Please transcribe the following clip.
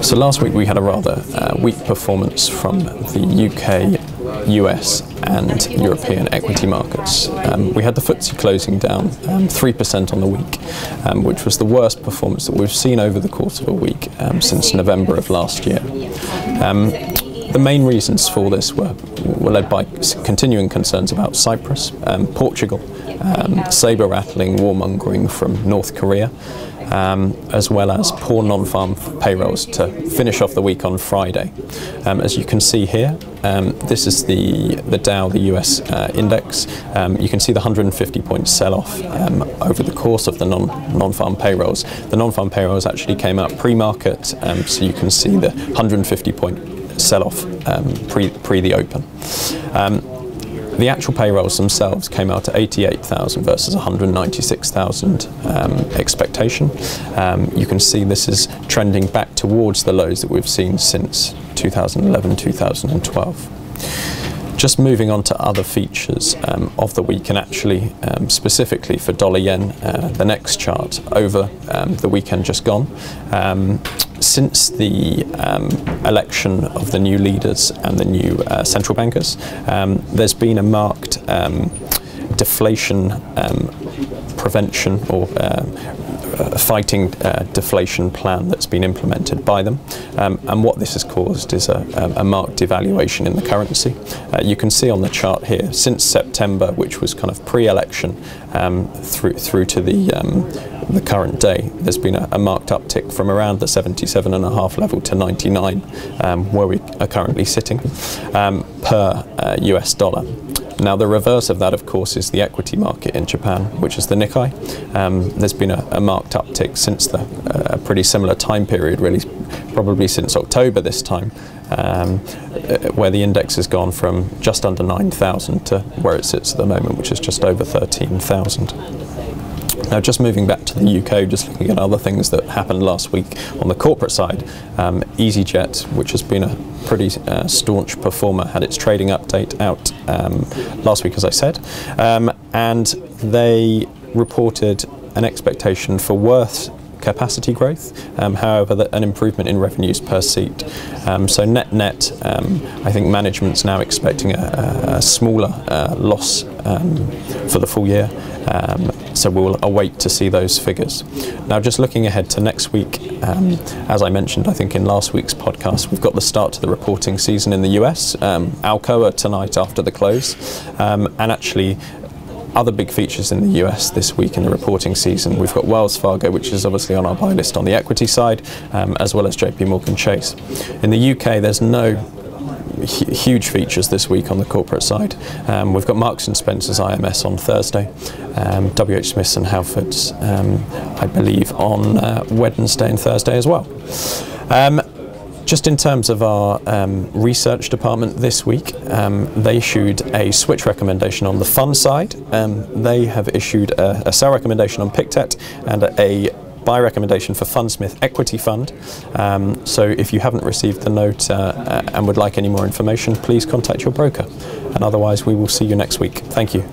So last week we had a rather weak performance from the UK, US and European equity markets. We had the FTSE closing down 3% on the week, which was the worst performance that we've seen over the course of a week since November of last year. The main reasons for this were led by continuing concerns about Cyprus, Portugal, sabre-rattling warmongering from North Korea, as well as poor non-farm payrolls to finish off the week on Friday. As you can see here, this is the Dow, the US index. You can see the 150-point sell-off over the course of the non-farm payrolls. The non-farm payrolls actually came out pre-market, so you can see the 150-point sell-off pre the open. The actual payrolls themselves came out at 88,000 versus 196,000 expectation. You can see this is trending back towards the lows that we've seen since 2011-2012. Just moving on to other features of the week, and actually specifically for dollar yen, the next chart over the weekend just gone. Since the election of the new leaders and the new central bankers, there's been a marked deflation prevention or fighting deflation plan that's been implemented by them, and what this has caused is a marked devaluation in the currency. You can see on the chart here, since September, which was kind of pre-election, through to the current day, there's been a marked uptick from around the 77.5 level to 99, where we are currently sitting, per US dollar. Now, the reverse of that, of course, is the equity market in Japan, which is the Nikkei. There's been a marked uptick since a pretty similar time period, really, probably since October this time, where the index has gone from just under 9,000 to where it sits at the moment, which is just over 13,000. Now, just moving back to the UK, just looking at other things that happened last week on the corporate side, EasyJet, which has been a pretty staunch performer, had its trading update out last week, as I said, and they reported an expectation for worse capacity growth, however an improvement in revenues per seat. So net, I think management's now expecting a smaller loss for the full year. So we'll await to see those figures. Now, just looking ahead to next week, as I mentioned, I think in last week's podcast, we've got the start to the reporting season in the US. Alcoa tonight after the close, and actually other big features in the US this week in the reporting season. We've got Wells Fargo, which is obviously on our buy list on the equity side, as well as JP Chase. In the UK, there's no huge features this week on the corporate side. We've got Marks & Spencer's IMS on Thursday, WH Smith's and Halfords, I believe, on Wednesday and Thursday as well. Just in terms of our research department this week, they issued a switch recommendation on the fund side. They have issued a sell recommendation on Pictet and a buy recommendation for Fundsmith Equity Fund. So if you haven't received the note and would like any more information, please contact your broker. And otherwise, we will see you next week. Thank you.